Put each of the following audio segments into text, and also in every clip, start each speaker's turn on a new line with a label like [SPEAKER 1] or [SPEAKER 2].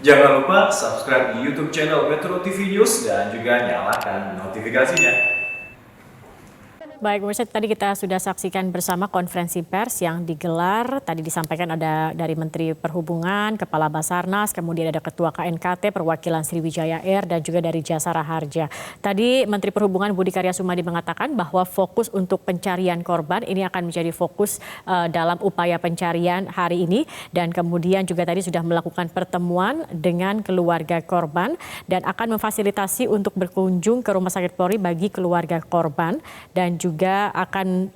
[SPEAKER 1] Jangan lupa subscribe di YouTube channel Metro TV News dan juga nyalakan notifikasinya.
[SPEAKER 2] Baik, pemirsa, tadi kita sudah saksikan bersama konferensi pers yang digelar. Tadi disampaikan ada dari Menteri Perhubungan, Kepala Basarnas, kemudian ada Ketua KNKT, perwakilan Sriwijaya Air, dan juga dari Jasara Harja. Tadi Menteri Perhubungan Budi Karya Sumadi mengatakan bahwa fokus untuk pencarian korban ini akan menjadi fokus dalam upaya pencarian hari ini. Dan kemudian juga tadi sudah melakukan pertemuan dengan keluarga korban dan akan memfasilitasi untuk berkunjung ke Rumah Sakit Polri bagi keluarga korban dan juga akan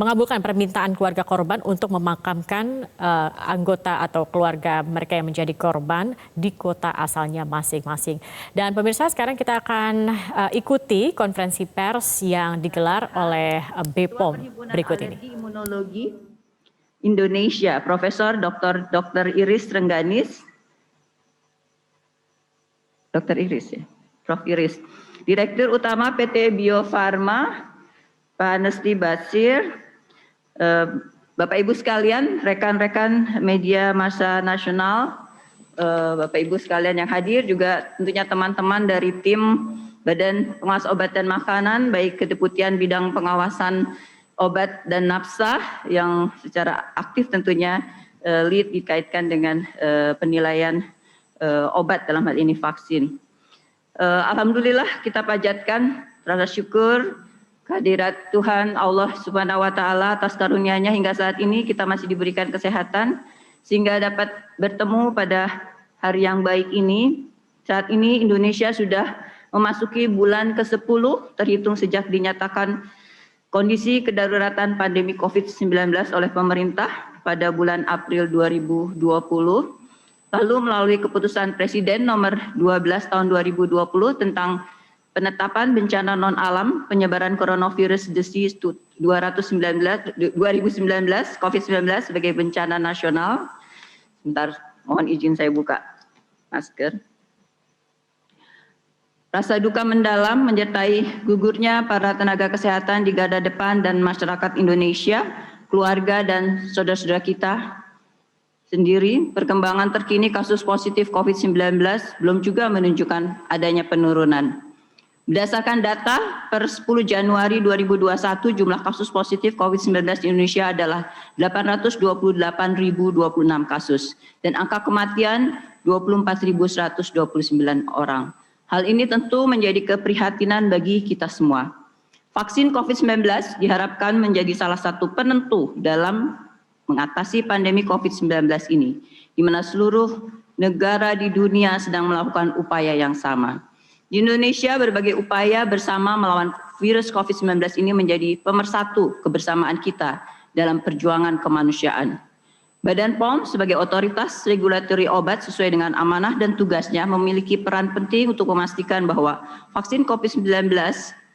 [SPEAKER 2] mengabulkan permintaan keluarga korban untuk memakamkan anggota atau keluarga mereka yang menjadi korban di kota asalnya masing-masing. Dan pemirsa, sekarang kita akan ikuti konferensi pers yang digelar oleh BPOM berikut ini.
[SPEAKER 3] Imunologi Indonesia, Profesor Dr. Iris Rengganis. Dr. Iris ya, Prof. Iris. Direktur Utama PT Bio Farma, Pak Nesti Basir, Bapak Ibu sekalian, rekan-rekan media massa nasional, Bapak Ibu sekalian yang hadir, juga tentunya teman-teman dari tim Badan Pengawas Obat dan Makanan, baik Kedeputian Bidang Pengawasan Obat dan Nafsa yang secara aktif tentunya lead dikaitkan dengan penilaian obat dalam hal ini vaksin. Alhamdulillah kita panjatkan rasa syukur kehadirat Tuhan Allah Subhanahu wa Ta'ala atas karunia-Nya hingga saat ini kita masih diberikan kesehatan sehingga dapat bertemu pada hari yang baik ini. Saat ini Indonesia sudah memasuki bulan ke-10 terhitung sejak dinyatakan kondisi kedaruratan pandemi COVID-19 oleh pemerintah pada bulan April 2020. Lalu melalui keputusan Presiden nomor 12 tahun 2020 tentang penetapan bencana non-alam penyebaran coronavirus disease 2019 COVID-19 sebagai bencana nasional. Sebentar, mohon izin saya buka masker. Rasa duka mendalam menyertai gugurnya para tenaga kesehatan di garda depan dan masyarakat Indonesia, keluarga dan saudara-saudara kita sendiri. Perkembangan terkini kasus positif COVID-19 belum juga menunjukkan adanya penurunan. Berdasarkan data per 10 Januari 2021 jumlah kasus positif COVID-19 di Indonesia adalah 828.026 kasus dan angka kematian 24.129 orang. Hal ini tentu menjadi keprihatinan bagi kita semua. Vaksin COVID-19 diharapkan menjadi salah satu penentu dalam mengatasi pandemi COVID-19 ini, di mana seluruh negara di dunia sedang melakukan upaya yang sama. Di Indonesia, berbagai upaya bersama melawan virus COVID-19 ini menjadi pemersatu kebersamaan kita dalam perjuangan kemanusiaan. Badan POM sebagai otoritas regulatori obat sesuai dengan amanah dan tugasnya memiliki peran penting untuk memastikan bahwa vaksin COVID-19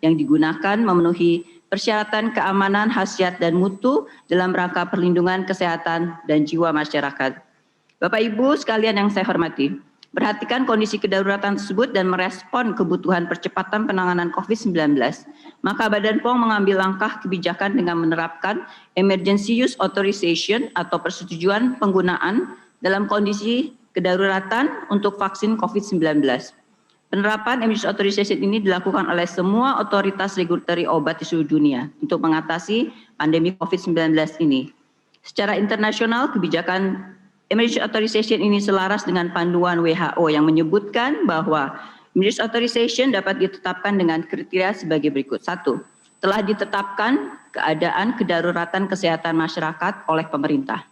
[SPEAKER 3] yang digunakan memenuhi persyaratan keamanan, khasiat, dan mutu dalam rangka perlindungan kesehatan dan jiwa masyarakat. Bapak Ibu sekalian yang saya hormati, perhatikan kondisi kedaruratan tersebut dan merespon kebutuhan percepatan penanganan COVID-19, maka Badan POM mengambil langkah kebijakan dengan menerapkan Emergency Use Authorization atau persetujuan penggunaan dalam kondisi kedaruratan untuk vaksin COVID-19. Penerapan Emergency Authorization ini dilakukan oleh semua otoritas regulatori obat di seluruh dunia untuk mengatasi pandemi COVID-19 ini. Secara internasional, kebijakan Emergency Authorization ini selaras dengan panduan WHO yang menyebutkan bahwa Emergency Authorization dapat ditetapkan dengan kriteria sebagai berikut. 1. Telah ditetapkan keadaan kedaruratan kesehatan masyarakat oleh pemerintah.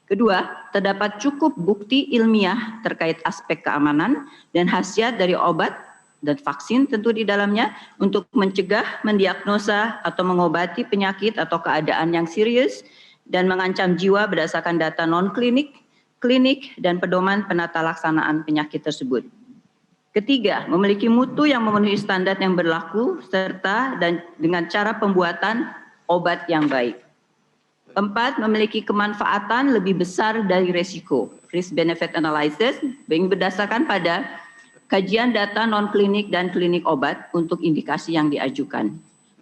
[SPEAKER 3] Kedua, terdapat cukup bukti ilmiah terkait aspek keamanan dan khasiat dari obat dan vaksin tentu di dalamnya untuk mencegah, mendiagnosa, atau mengobati penyakit atau keadaan yang serius dan mengancam jiwa berdasarkan data non-klinik, klinik, dan pedoman penata laksanaan penyakit tersebut. Ketiga, memiliki mutu yang memenuhi standar yang berlaku serta dan dengan cara pembuatan obat yang baik. 4, memiliki kemanfaatan lebih besar dari resiko, risk benefit analysis, yang berdasarkan pada kajian data non-klinik dan klinik obat untuk indikasi yang diajukan.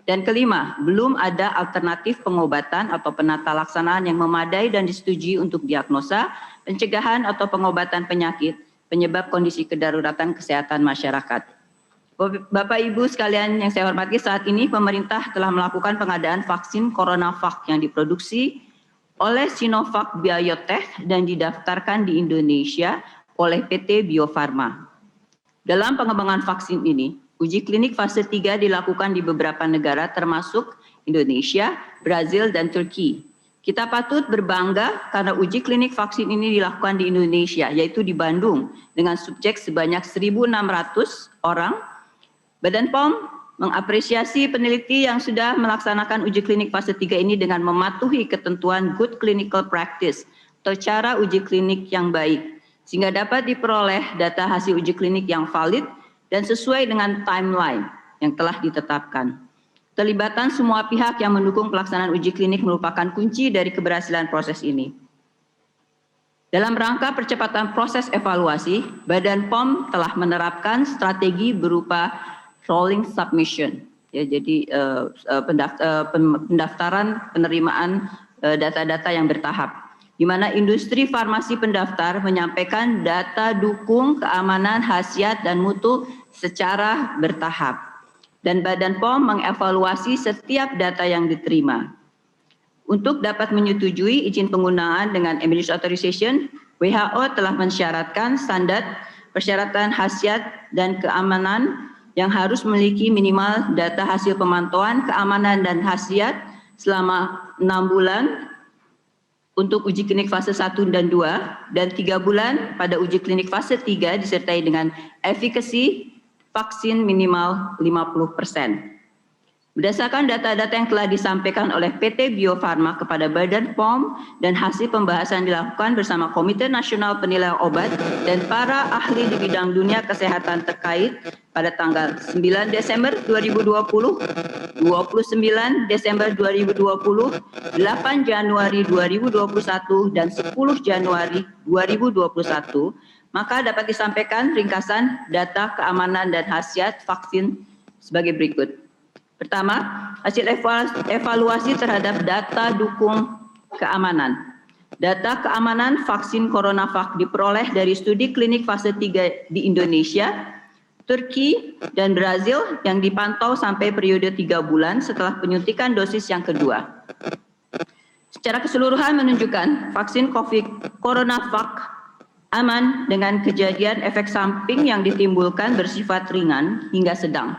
[SPEAKER 3] Dan kelima, belum ada alternatif pengobatan atau penata laksanaan yang memadai dan disetujui untuk diagnosa, pencegahan atau pengobatan penyakit penyebab kondisi kedaruratan kesehatan masyarakat. Bapak Ibu sekalian yang saya hormati, saat ini pemerintah telah melakukan pengadaan vaksin CoronaVac yang diproduksi oleh Sinovac Biotech dan didaftarkan di Indonesia oleh PT Bio Farma. Dalam pengembangan vaksin ini, uji klinik fase 3 dilakukan di beberapa negara termasuk Indonesia, Brazil, dan Turki. Kita patut berbangga karena uji klinik vaksin ini dilakukan di Indonesia, yaitu di Bandung, dengan subjek sebanyak 1.600 orang. Badan POM mengapresiasi peneliti yang sudah melaksanakan uji klinik fase 3 ini dengan mematuhi ketentuan Good Clinical Practice atau cara uji klinik yang baik, sehingga dapat diperoleh data hasil uji klinik yang valid dan sesuai dengan timeline yang telah ditetapkan. Terlibatan semua pihak yang mendukung pelaksanaan uji klinik merupakan kunci dari keberhasilan proses ini. Dalam rangka percepatan proses evaluasi, Badan POM telah menerapkan strategi berupa rolling submission. Ya, jadi pendaftaran penerimaan data-data yang bertahap, di mana industri farmasi pendaftar menyampaikan data dukung keamanan, khasiat, dan mutu secara bertahap. Dan Badan POM mengevaluasi setiap data yang diterima. Untuk dapat menyetujui izin penggunaan dengan emergency authorization, WHO telah mensyaratkan standar persyaratan khasiat dan keamanan yang harus memiliki minimal data hasil pemantauan keamanan dan khasiat selama 6 bulan untuk uji klinik fase 1 dan 2 dan 3 bulan pada uji klinik fase 3 disertai dengan efikasi vaksin minimal 50%. Berdasarkan data-data yang telah disampaikan oleh PT Bio Farma kepada Badan POM dan hasil pembahasan dilakukan bersama Komite Nasional Penilaian Obat dan para ahli di bidang dunia kesehatan terkait pada tanggal 9 Desember 2020, 29 Desember 2020, 8 Januari 2021, dan 10 Januari 2021, maka dapat disampaikan ringkasan data keamanan dan khasiat vaksin sebagai berikut. Pertama, hasil evaluasi terhadap data dukung keamanan. Data keamanan vaksin CoronaVac diperoleh dari studi klinik fase 3 di Indonesia, Turki, dan Brazil yang dipantau sampai periode 3 bulan setelah penyuntikan dosis yang kedua. Secara keseluruhan menunjukkan vaksin CoronaVac aman dengan kejadian efek samping yang ditimbulkan bersifat ringan hingga sedang,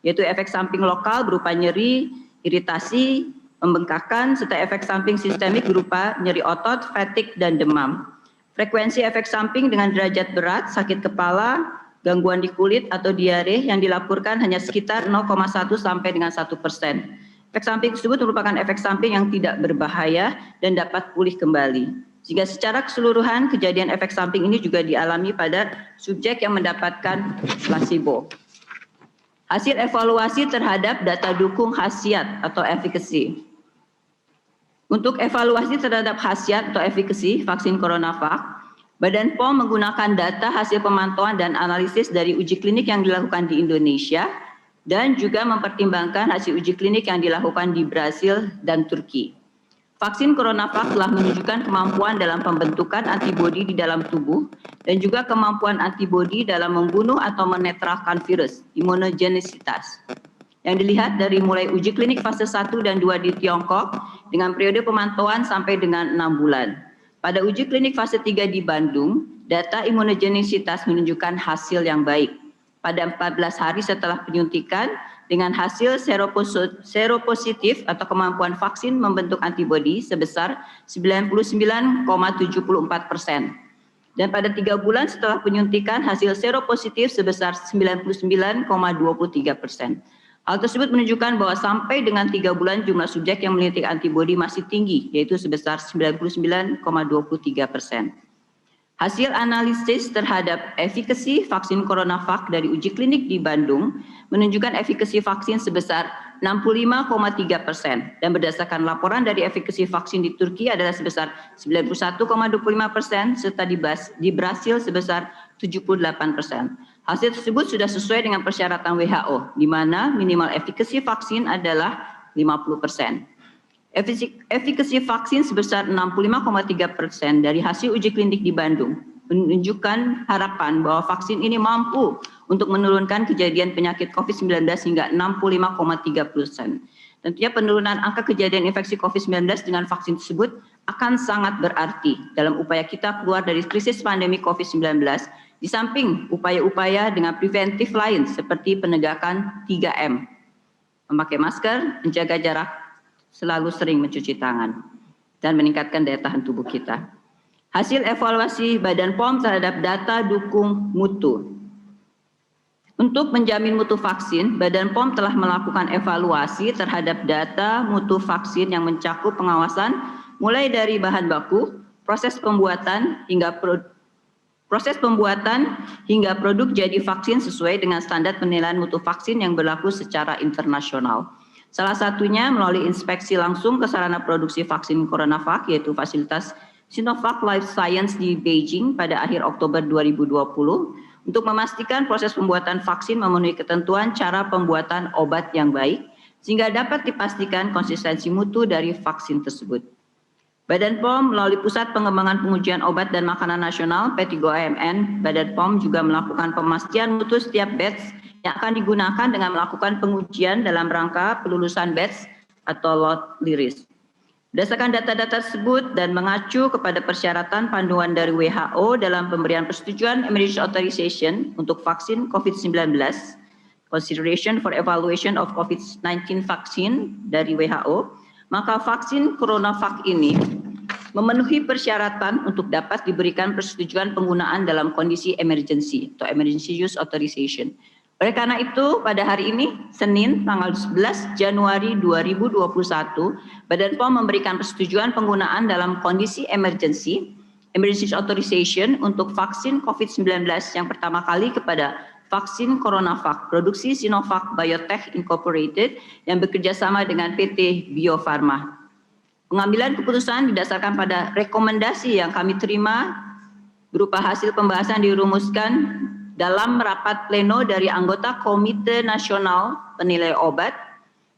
[SPEAKER 3] yaitu efek samping lokal berupa nyeri, iritasi, pembengkakan, serta efek samping sistemik berupa nyeri otot, fatigue, dan demam. Frekuensi efek samping dengan derajat berat, sakit kepala, gangguan di kulit, atau diare yang dilaporkan hanya sekitar 0,1 sampai dengan 1%. Efek samping tersebut merupakan efek samping yang tidak berbahaya dan dapat pulih kembali. Sehingga secara keseluruhan kejadian efek samping ini juga dialami pada subjek yang mendapatkan placebo. Hasil evaluasi terhadap data dukung khasiat atau efikasi. Untuk evaluasi terhadap khasiat atau efikasi vaksin CoronaVac, Badan POM menggunakan data hasil pemantauan dan analisis dari uji klinik yang dilakukan di Indonesia dan juga mempertimbangkan hasil uji klinik yang dilakukan di Brasil dan Turki. Vaksin CoronaVac telah menunjukkan kemampuan dalam pembentukan antibodi di dalam tubuh dan juga kemampuan antibodi dalam membunuh atau menetralkan virus, imunogenisitas. Yang dilihat dari mulai uji klinik fase 1 dan 2 di Tiongkok dengan periode pemantauan sampai dengan 6 bulan. Pada uji klinik fase 3 di Bandung, data imunogenisitas menunjukkan hasil yang baik. Pada 14 hari setelah penyuntikan, dengan hasil seropositif atau kemampuan vaksin membentuk antibodi sebesar 99,74%. Dan pada 3 bulan setelah penyuntikan, hasil seropositif sebesar 99,23%. Hal tersebut menunjukkan bahwa sampai dengan 3 bulan jumlah subjek yang menyuntik antibodi masih tinggi, yaitu sebesar 99,23%. Hasil analisis terhadap efikasi vaksin CoronaVac dari uji klinik di Bandung menunjukkan efikasi vaksin sebesar 65,3% dan berdasarkan laporan dari efikasi vaksin di Turki adalah sebesar 91,25% serta di Brasil sebesar 78%. Hasil tersebut sudah sesuai dengan persyaratan WHO, di mana minimal efikasi vaksin adalah 50%. Efikasi vaksin sebesar 65,3% dari hasil uji klinik di Bandung menunjukkan harapan bahwa vaksin ini mampu untuk menurunkan kejadian penyakit COVID-19 hingga 65,3%. Tentunya penurunan angka kejadian infeksi COVID-19 dengan vaksin tersebut akan sangat berarti dalam upaya kita keluar dari krisis pandemi COVID-19, di samping upaya-upaya dengan preventif lain seperti penegakan 3M, memakai masker, menjaga jarak, selalu sering mencuci tangan, dan meningkatkan daya tahan tubuh kita. Hasil evaluasi Badan POM terhadap data dukung mutu. Untuk menjamin mutu vaksin, Badan POM telah melakukan evaluasi terhadap data mutu vaksin yang mencakup pengawasan mulai dari bahan baku, proses pembuatan hingga produk jadi vaksin sesuai dengan standar penilaian mutu vaksin yang berlaku secara internasional. Salah satunya melalui inspeksi langsung ke sarana produksi vaksin CoronaVac, yaitu fasilitas Sinovac Life Science di Beijing pada akhir Oktober 2020 untuk memastikan proses pembuatan vaksin memenuhi ketentuan cara pembuatan obat yang baik sehingga dapat dipastikan konsistensi mutu dari vaksin tersebut. Badan POM melalui Pusat Pengembangan Pengujian Obat dan Makanan Nasional (PETIGO AMN), Badan POM juga melakukan pemastian mutu setiap batch yang akan digunakan dengan melakukan pengujian dalam rangka pelulusan batch atau lot release. Berdasarkan data-data tersebut dan mengacu kepada persyaratan panduan dari WHO dalam pemberian persetujuan emergency authorization untuk vaksin COVID-19, Consideration for Evaluation of COVID-19 Vaccine dari WHO, maka vaksin CoronaVac ini memenuhi persyaratan untuk dapat diberikan persetujuan penggunaan dalam kondisi emergency atau emergency use authorization. Oleh karena itu, pada hari ini, Senin, tanggal 11 Januari 2021, Badan POM memberikan persetujuan penggunaan dalam kondisi emergency authorization untuk vaksin COVID-19 yang pertama kali kepada vaksin CoronaVac, produksi Sinovac Biotech Incorporated yang bekerja sama dengan PT Bio Farma. Pengambilan keputusan didasarkan pada rekomendasi yang kami terima berupa hasil pembahasan dirumuskan dalam rapat pleno dari anggota Komite Nasional Penilai Obat,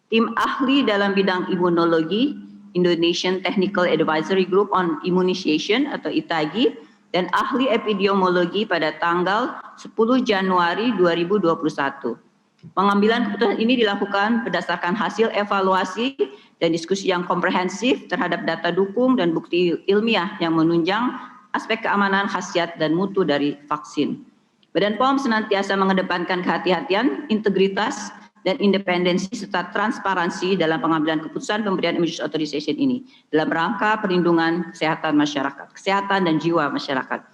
[SPEAKER 3] tim ahli dalam bidang imunologi, Indonesian Technical Advisory Group on Immunization atau ITAGI, dan ahli epidemiologi pada tanggal 10 Januari 2021. Pengambilan keputusan ini dilakukan berdasarkan hasil evaluasi dan diskusi yang komprehensif terhadap data dukung dan bukti ilmiah yang menunjang aspek keamanan, khasiat, dan mutu dari vaksin. Badan POM senantiasa mengedepankan kehati-hatian, integritas, dan independensi serta transparansi dalam pengambilan keputusan pemberian emergency authorization ini dalam rangka perlindungan kesehatan masyarakat, kesehatan dan jiwa masyarakat.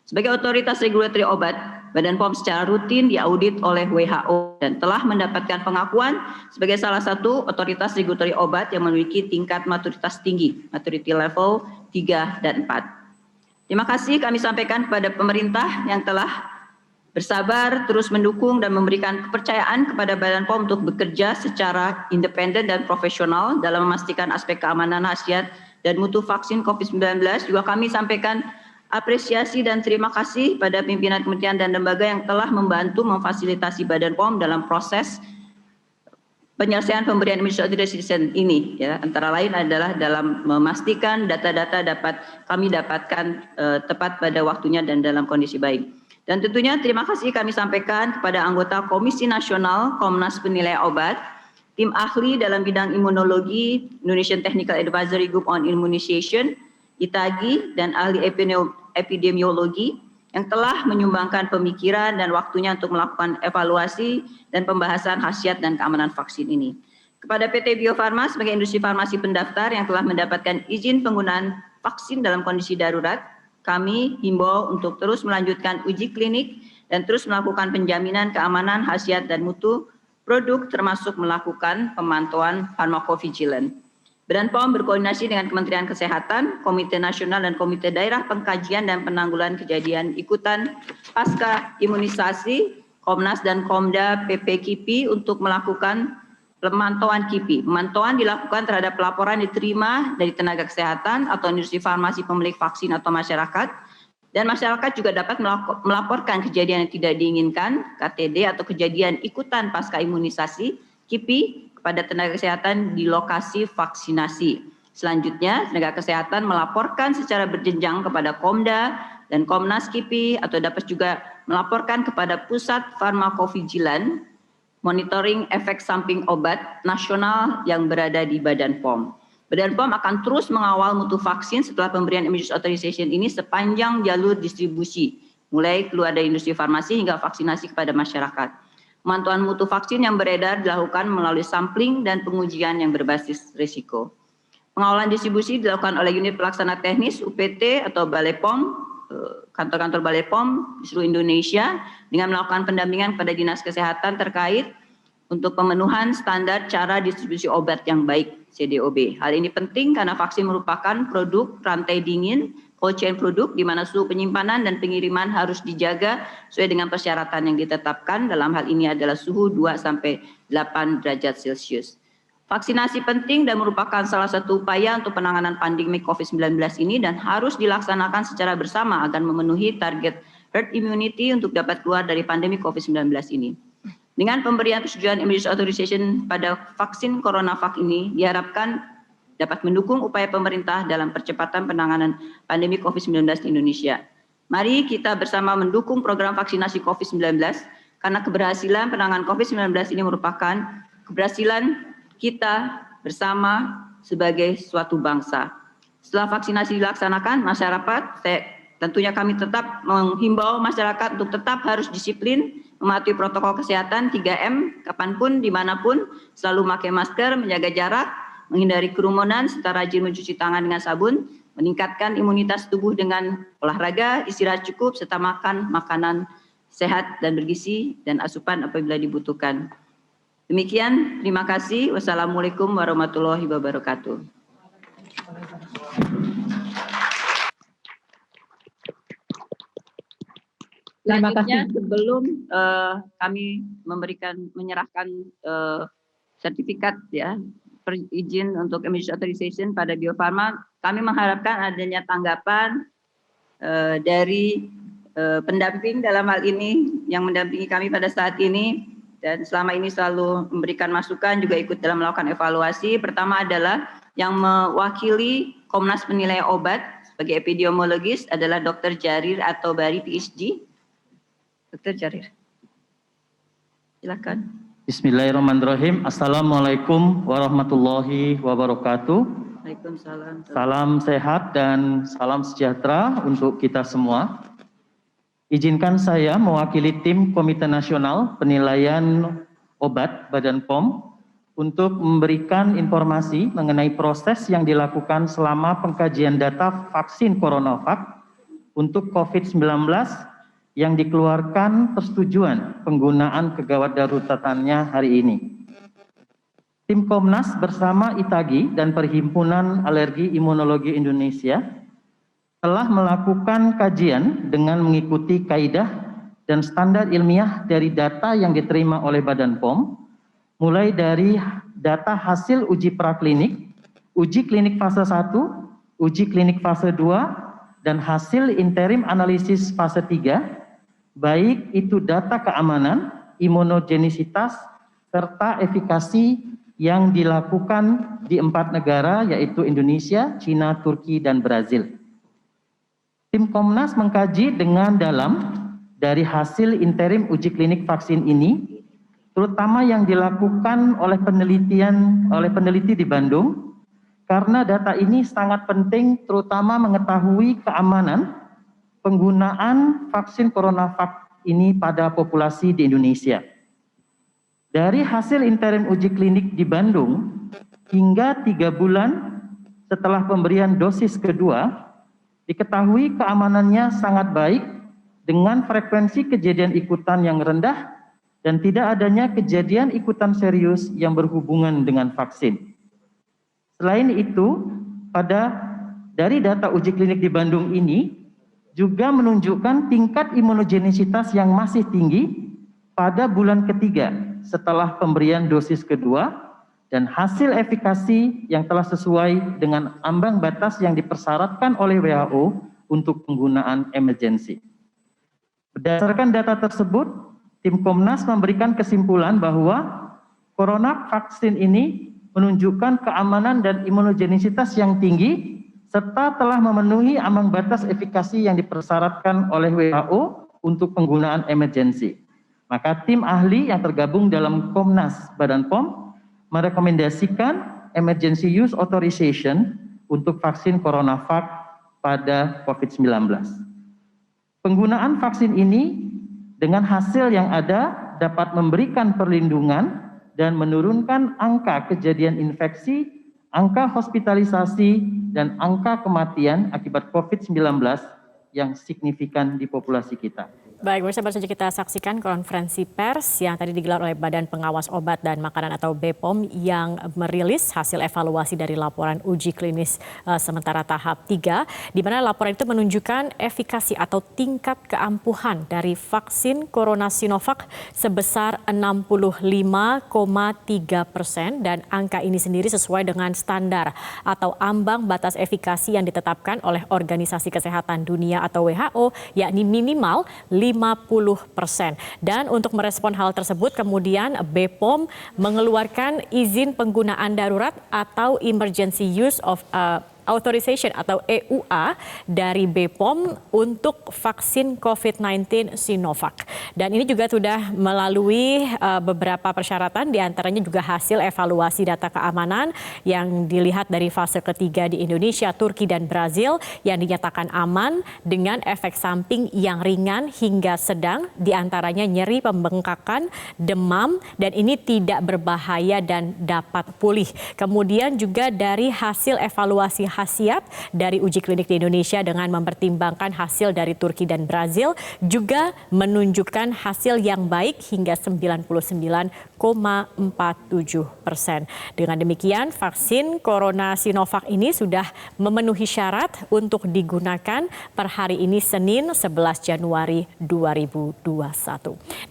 [SPEAKER 3] Sebagai otoritas regulatory obat, Badan POM secara rutin diaudit oleh WHO dan telah mendapatkan pengakuan sebagai salah satu otoritas regulatory obat yang memiliki tingkat maturitas tinggi, maturity level 3 dan 4. Terima kasih kami sampaikan kepada pemerintah yang telah bersabar, terus mendukung dan memberikan kepercayaan kepada Badan POM untuk bekerja secara independen dan profesional dalam memastikan aspek keamanan, khasiat, dan mutu vaksin COVID-19. Juga kami sampaikan apresiasi dan terima kasih pada pimpinan kementerian dan lembaga yang telah membantu memfasilitasi Badan POM dalam proses penyelesaian pemberian emergency authorization ini, ya, antara lain adalah dalam memastikan data-data dapat kami dapatkan tepat pada waktunya dan dalam kondisi baik. Dan tentunya terima kasih kami sampaikan kepada anggota Komisi Nasional Komnas Penilai Obat, tim ahli dalam bidang imunologi, Indonesian Technical Advisory Group on Immunization, ITAGI, dan ahli epidemiologi yang telah menyumbangkan pemikiran dan waktunya untuk melakukan evaluasi dan pembahasan khasiat dan keamanan vaksin ini. Kepada PT Bio Farma sebagai industri farmasi pendaftar yang telah mendapatkan izin penggunaan vaksin dalam kondisi darurat, kami himbau untuk terus melanjutkan uji klinik dan terus melakukan penjaminan keamanan, khasiat, dan mutu produk termasuk melakukan pemantauan pharmacovigilance. Badan POM berkoordinasi dengan Kementerian Kesehatan, Komite Nasional dan Komite Daerah Pengkajian dan Penanggulangan Kejadian Ikutan Pasca Imunisasi, Komnas dan Komda PP KIPI untuk melakukan pemantauan KIPI. Pemantauan dilakukan terhadap laporan diterima dari tenaga kesehatan atau industri farmasi pemilik vaksin atau masyarakat, dan masyarakat juga dapat melaporkan kejadian yang tidak diinginkan, KTD atau kejadian ikutan pasca imunisasi, KIPI, kepada tenaga kesehatan di lokasi vaksinasi. Selanjutnya, tenaga kesehatan melaporkan secara berjenjang kepada Komda, dan Komnas KIPI atau dapat juga melaporkan kepada Pusat Farmakovigilan monitoring efek samping obat nasional yang berada di Badan POM. Badan POM akan terus mengawal mutu vaksin setelah pemberian emergency authorization ini sepanjang jalur distribusi, mulai keluar dari industri farmasi hingga vaksinasi kepada masyarakat. Pemantauan mutu vaksin yang beredar dilakukan melalui sampling dan pengujian yang berbasis risiko. Pengawalan distribusi dilakukan oleh unit pelaksana teknis UPT atau Balai POM, kantor-kantor Balai POM di seluruh Indonesia dengan melakukan pendampingan kepada Dinas Kesehatan terkait untuk pemenuhan standar cara distribusi obat yang baik CDOB. Hal ini penting karena vaksin merupakan produk rantai dingin, cold chain produk di mana suhu penyimpanan dan pengiriman harus dijaga sesuai dengan persyaratan yang ditetapkan. Dalam hal ini adalah suhu 2 sampai 8 derajat Celcius. Vaksinasi penting dan merupakan salah satu upaya untuk penanganan pandemi COVID-19 ini dan harus dilaksanakan secara bersama agar memenuhi target herd immunity untuk dapat keluar dari pandemi COVID-19 ini. Dengan pemberian persetujuan emergency authorization pada vaksin CoronaVac ini diharapkan dapat mendukung upaya pemerintah dalam percepatan penanganan pandemi COVID-19 di Indonesia. Mari kita bersama mendukung program vaksinasi COVID-19 karena keberhasilan penanganan COVID-19 ini merupakan keberhasilan kita bersama sebagai suatu bangsa. Setelah vaksinasi dilaksanakan, masyarakat, tentunya kami tetap menghimbau masyarakat untuk tetap harus disiplin, mematuhi protokol kesehatan 3M, kapanpun, dimanapun, selalu memakai masker, menjaga jarak, menghindari kerumunan, serta rajin mencuci tangan dengan sabun, meningkatkan imunitas tubuh dengan olahraga, istirahat cukup, serta makan makanan sehat dan bergizi, dan asupan apabila dibutuhkan. Demikian, terima kasih. Wassalamualaikum warahmatullahi wabarakatuh. Selanjutnya, sebelum kami menyerahkan sertifikat ya izin untuk emergency authorization pada Bio Farma, kami mengharapkan adanya tanggapan dari pendamping dalam hal ini yang mendampingi kami pada saat ini. Dan selama ini selalu memberikan masukan, juga ikut dalam melakukan evaluasi. Pertama adalah yang mewakili Komnas Penilai Obat sebagai epidemiologis adalah Dr. Jarir atau Bari PhD. Dr. Jarir, silakan.
[SPEAKER 4] Bismillahirrahmanirrahim. Assalamualaikum warahmatullahi wabarakatuh.
[SPEAKER 3] Waalaikumsalam.
[SPEAKER 4] Salam sehat dan salam sejahtera untuk kita semua. Izinkan saya mewakili tim Komite Nasional Penilaian Obat Badan POM untuk memberikan informasi mengenai proses yang dilakukan selama pengkajian data vaksin CoronaVac untuk COVID-19 yang dikeluarkan persetujuan penggunaan kegawat daruratannya hari ini. Tim Komnas bersama ITAGI dan Perhimpunan Alergi Imunologi Indonesia telah melakukan kajian dengan mengikuti kaidah dan standar ilmiah dari data yang diterima oleh Badan POM, mulai dari data hasil uji praklinik, uji klinik fase 1, uji klinik fase 2, dan hasil interim analisis fase 3, baik itu data keamanan, imunogenisitas, serta efikasi yang dilakukan di 4 negara yaitu Indonesia, China, Turki, dan Brazil. Tim Komnas mengkaji dengan dalam dari hasil interim uji klinik vaksin ini, terutama yang dilakukan oleh peneliti di Bandung, karena data ini sangat penting terutama mengetahui keamanan penggunaan vaksin CoronaVac ini pada populasi di Indonesia. Dari hasil interim uji klinik di Bandung, hingga 3 bulan setelah pemberian dosis kedua, diketahui keamanannya sangat baik dengan frekuensi kejadian ikutan yang rendah dan tidak adanya kejadian ikutan serius yang berhubungan dengan vaksin. Selain itu, dari data uji klinik di Bandung ini juga menunjukkan tingkat imunogenisitas yang masih tinggi pada bulan ketiga setelah pemberian dosis kedua dan hasil efikasi yang telah sesuai dengan ambang batas yang dipersyaratkan oleh WHO untuk penggunaan emergency. Berdasarkan data tersebut, tim Komnas memberikan kesimpulan bahwa CoronaVac vaksin ini menunjukkan keamanan dan imunogenisitas yang tinggi serta telah memenuhi ambang batas efikasi yang dipersyaratkan oleh WHO untuk penggunaan emergensi. Maka tim ahli yang tergabung dalam Komnas Badan POM merekomendasikan emergency use authorization untuk vaksin CoronaVac pada COVID-19. Penggunaan vaksin ini dengan hasil yang ada dapat memberikan perlindungan dan menurunkan angka kejadian infeksi, angka hospitalisasi, dan angka kematian akibat COVID-19 yang signifikan di populasi kita.
[SPEAKER 2] Baik, baru saja kita saksikan konferensi pers yang tadi digelar oleh Badan Pengawas Obat dan Makanan atau BPOM yang merilis hasil evaluasi dari laporan uji klinis sementara tahap 3, di mana laporan itu menunjukkan efikasi atau tingkat keampuhan dari vaksin Corona Sinovac sebesar 65,3% dan angka ini sendiri sesuai dengan standar atau ambang batas efikasi yang ditetapkan oleh Organisasi Kesehatan Dunia atau WHO, yakni minimal 50%. Dan untuk merespon hal tersebut, kemudian BPOM mengeluarkan izin penggunaan darurat atau Emergency Use of Authorization atau EUA dari BPOM untuk vaksin COVID-19 Sinovac. Dan ini juga sudah melalui beberapa persyaratan, diantaranya juga hasil evaluasi data keamanan yang dilihat dari fase ketiga di Indonesia, Turki, dan Brazil yang dinyatakan aman dengan efek samping yang ringan hingga sedang, diantaranya nyeri, pembengkakan, demam, dan ini tidak berbahaya dan dapat pulih. Kemudian juga dari hasil evaluasi khasiat dari uji klinik di Indonesia dengan mempertimbangkan hasil dari Turki dan Brazil juga menunjukkan hasil yang baik hingga 99,47%. Dengan demikian, vaksin Corona Sinovac ini sudah memenuhi syarat untuk digunakan per hari ini Senin 11 Januari 2021.